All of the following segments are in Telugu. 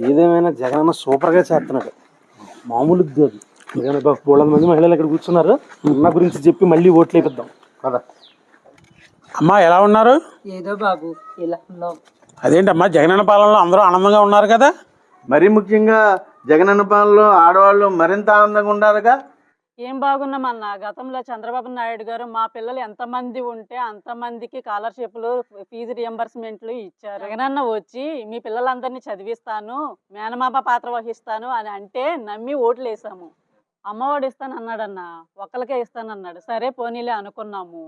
ఏదేమైనా జగనన్న సూపర్గా చేస్తున్నాడు, మామూలు ఉద్యోగి. బోళ్ళ మంది మహిళలు ఇక్కడ కూర్చున్నారు, అన్న గురించి చెప్పి మళ్ళీ ఓట్లు వేపిద్దాం కదా. అమ్మా ఎలా ఉన్నారు? ఏదో బాబు ఇలా ఉన్నాం. అదేంటమ్మా జగనన్న పాలనలో అందరూ ఆనందంగా ఉన్నారు కదా? మరీ ముఖ్యంగా జగనన్న పాలనలో ఆడవాళ్ళు మరింత ఆనందంగా ఉండాలిగా. ఏం బాగున్నామన్నా, గతంలో చంద్రబాబు నాయుడు గారు మా పిల్లలు ఎంతమంది ఉంటే అంతమందికి స్కాలర్షిప్లు, ఫీజు రియంబర్స్మెంట్లు ఇచ్చారు. జగనన్న వచ్చి మీ పిల్లలందరినీ చదివిస్తాను, మేనమామ పాత్ర వహిస్తాను అని అంటే నమ్మి ఓట్లు వేసాము. అమ్మఒడి ఇస్తానన్నాడన్న, ఒక్కరికే ఇస్తానన్నాడు. సరే పోనీలే అనుకున్నాము.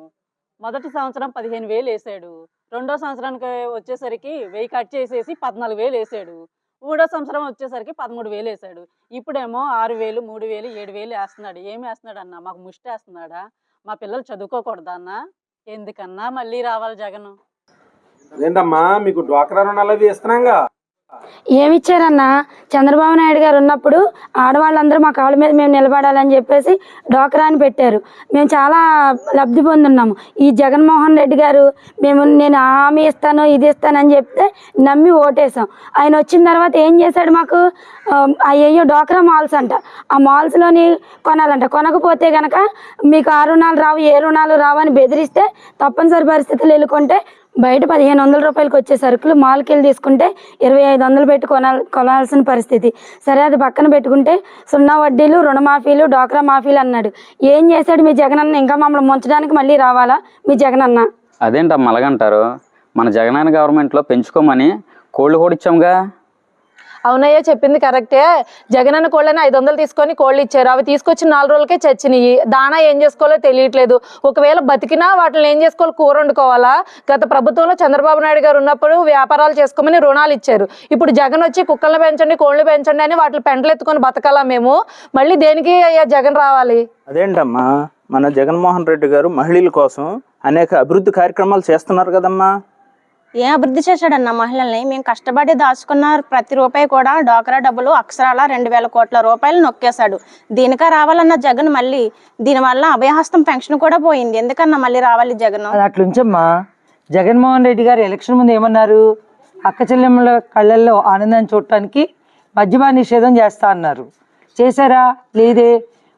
మొదటి సంవత్సరం 15,000 వేసాడు. రెండో సంవత్సరానికి వచ్చేసరికి 1000 కట్ చేసేసి 14,000 వేసాడు. మూడో సంవత్సరం వచ్చేసరికి 13,000 వేసాడు. ఇప్పుడేమో 6,000, 3,000, 7,000 వేస్తున్నాడు. ఏమి వేస్తున్నాడు అన్న? మాకు ముష్టి వేస్తున్నాడా? మా పిల్లలు చదువుకోకూడదా అన్న? ఎందుకన్నా మళ్ళీ రావాలి జగన్? అదేంటమ్మా మీకు డ్వాక్రా రుణాలు అవి ఇస్తున్నాగా? ఏమిచ్చారన్నా, చంద్రబాబు నాయుడు గారు ఉన్నప్పుడు ఆడవాళ్ళందరూ మా కాళ్ళ మీద మేము నిలబడాలని చెప్పేసి డ్వాక్రాని పెట్టారు. మేము చాలా లబ్ధి పొందున్నాము. ఈ జగన్మోహన్ రెడ్డి గారు నేను హామీ ఇస్తాను, ఇది ఇస్తానని చెప్తే నమ్మి ఓటేసాం. ఆయన వచ్చిన తర్వాత ఏం చేశాడు? మాకు అయ్యో డ్వాక్రా మాల్స్ అంట, ఆ మాల్స్లోని కొనాలంట. కొనకపోతే కనుక మీకు ఆ రుణాలు రావు, ఏ రుణాలు రావు అని బెదిరిస్తే తప్పనిసరి పరిస్థితులు వెళ్ళుకుంటే బయట 1,500 రూపాయలకి వచ్చే సరుకులు మాల్కి వెళ్ళి తీసుకుంటే 2,500 పెట్టి కొనాల్సిన పరిస్థితి. సరే అది పక్కన పెట్టుకుంటే 0 వడ్డీలు, రుణమాఫీలు, డ్వాక్రా మాఫీలు అన్నాడు. ఏం చేశాడు మీ జగనన్న? ఇంకా మమ్మల్ని ముంచడానికి మళ్ళీ రావాలా మీ జగనన్న? అదేంటమ్మా అలాగంటారు? మన జగనన్న గవర్నమెంట్లో పెంచుకోమని కోళ్ళు కూడా ఇచ్చాముగా. అవునయ్యో చెప్పింది కరెక్టే. జగనన్న కోళ్ళని 500 తీసుకొని కోళ్ళు ఇచ్చారు. అవి తీసుకొచ్చిన 4 రోజులకే చచ్చినాయి. దానా ఏం చేసుకోవాలో తెలియట్లేదు. ఒకవేళ బతికినా వాటిని ఏం చేసుకోవాలి? కూర వండుకోవాలా? గత ప్రభుత్వంలో చంద్రబాబు నాయుడు గారు ఉన్నప్పుడు వ్యాపారాలు చేసుకోమని రుణాలు ఇచ్చారు. ఇప్పుడు జగన్ వచ్చి కుక్కలను పెంచండి, కోళ్ళు పెంచండి అని వాటిని పెంటలు ఎత్తుకొని బతకాలా మేము? మళ్ళీ దేనికి అయ్యా జగన్ రావాలి? అదేంటమ్మా, మన జగన్మోహన్ రెడ్డి గారు మహిళల కోసం అనేక అభివృద్ధి కార్యక్రమాలు చేస్తున్నారు కదమ్మా. ఏం అభివృద్ధి చేశాడన్న? మహిళల్ని మేము కష్టపడి దాచుకున్న ప్రతి రూపాయి కూడా డ్వాక్రా డబ్బులు అక్షరాల 2,000 కోట్ల రూపాయలు నొక్కేశాడు. దీనికా రావాలన్న జగన్ మళ్ళీ? దీనివల్ల అభయహస్తం పెన్షన్ కూడా పోయింది. ఎందుకన్నా మళ్ళీ రావాలి జగన్? అది అట్లుంచమ్మా. జగన్మోహన్ రెడ్డి గారు ఎలక్షన్ ముందు ఏమన్నారు? అక్క చెల్లెమ్మల కళ్ళల్లో ఆనందాన్ని చూడటానికి మద్యపాన నిషేధం చేస్తా అన్నారు. చేశారా? లేదే.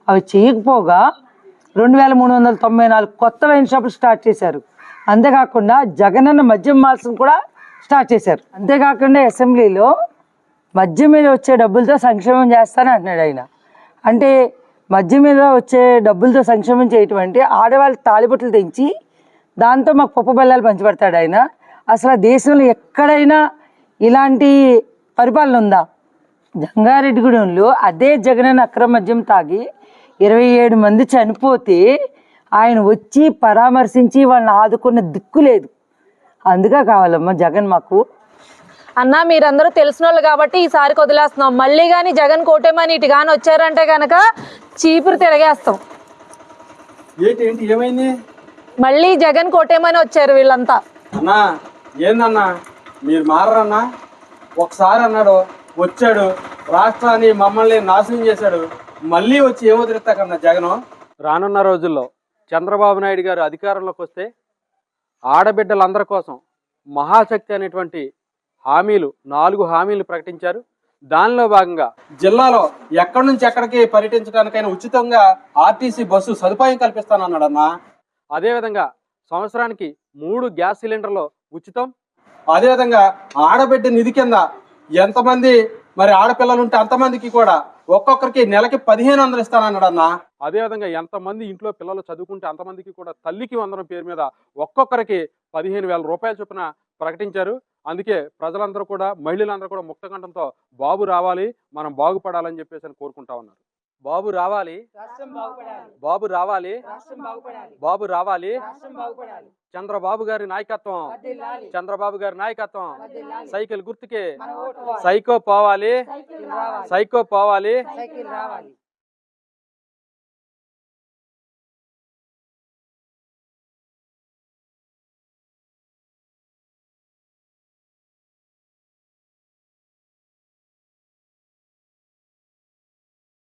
అవి చేయకపోగా 2,394 కొత్త వైన్ షాపులు స్టార్ట్ చేశారు. అంతేకాకుండా జగనన్న మద్యం మాల్స్ని కూడా స్టార్ట్ చేశారు. అంతేకాకుండా అసెంబ్లీలో మద్యం మీద వచ్చే డబ్బులతో సంక్షేమం చేస్తానని అంటున్నాడు ఆయన. అంటే మద్యం మీద వచ్చే డబ్బులతో సంక్షేమం చేయటువంటి ఆడవాళ్ళ తాలిబొట్లు తెంచి దాంతో మాకు పప్పు బెల్లాలు పంచిపెడతాడు ఆయన. అసలు దేశంలో ఎక్కడైనా ఇలాంటి పరిపాలన ఉందా? జంగారెడ్డిగూడెంలో అదే జగనన్న అక్రమ మద్యం తాగి 27 మంది చనిపోతే ఆయన వచ్చి పరామర్శించి వాళ్ళని ఆదుకున్న దిక్కు లేదు. అందుకే కావాలమ్మా జగన్ మాకు. అన్నా మీరందరూ తెలిసిన వాళ్ళు కాబట్టి ఈసారి వదిలేస్తున్నాం. మళ్ళీ కానీ జగన్ కోటేమని ఇటు కానీ వచ్చారంటే కనుక చీపురు తిరగేస్తాం. ఏంటి ఏమైంది? మళ్ళీ జగన్ కోటేమని వచ్చారు వీళ్ళంతా. అన్నా ఏందన్నా మీరు మారన్నా? ఒకసారి అన్నాడు, వచ్చాడు, రాష్ట్రాన్ని మమ్మల్ని నాశనం చేశాడు. మళ్ళీ వచ్చి ఏమో తిరుగుతాకన్నా జగన్. రానున్న రోజుల్లో చంద్రబాబు నాయుడు గారు అధికారంలోకి వస్తే ఆడబిడ్డలందరి కోసం మహాశక్తి అనేటువంటి హామీలు 4 హామీలు ప్రకటించారు. దానిలో భాగంగా జిల్లాలో ఎక్కడి నుంచి ఎక్కడికి పర్యటించడానికైనా ఉచితంగా ఆర్టీసీ బస్సు సదుపాయం కల్పిస్తానన్నాడన్నా. అదేవిధంగా సంవత్సరానికి 3 గ్యాస్ సిలిండర్లు ఉచితం. అదేవిధంగా ఆడబిడ్డ నిధి కింద ఎంతమంది మరి ఆడపిల్లలు ఉంటే అంతమందికి కూడా ఒక్కొక్కరికి నెలకి 1,500 ఇస్తానన్నాడన్నా. అదేవిధంగా ఎంతమంది ఇంట్లో పిల్లలు చదువుకుంటే అంతమందికి కూడా తల్లికి వందనం పేరు మీద ఒక్కొక్కరికి 15,000 రూపాయల చొప్పున ప్రకటించారు. అందుకే ప్రజలందరూ కూడా, మహిళలందరూ కూడా ముక్తకంఠంతో బాబు రావాలి, మనం బాగుపడాలని చెప్పేసి కోరుకుంటా ఉన్నారు. బాబు రావాలి, బాబు రావాలి, బాబు రావాలి. చంద్రబాబు గారి నాయకత్వం, చంద్రబాబు గారి నాయకత్వం. సైకిల్ గుర్తుకే సైకో పోవాలి, సైకో పోవాలి.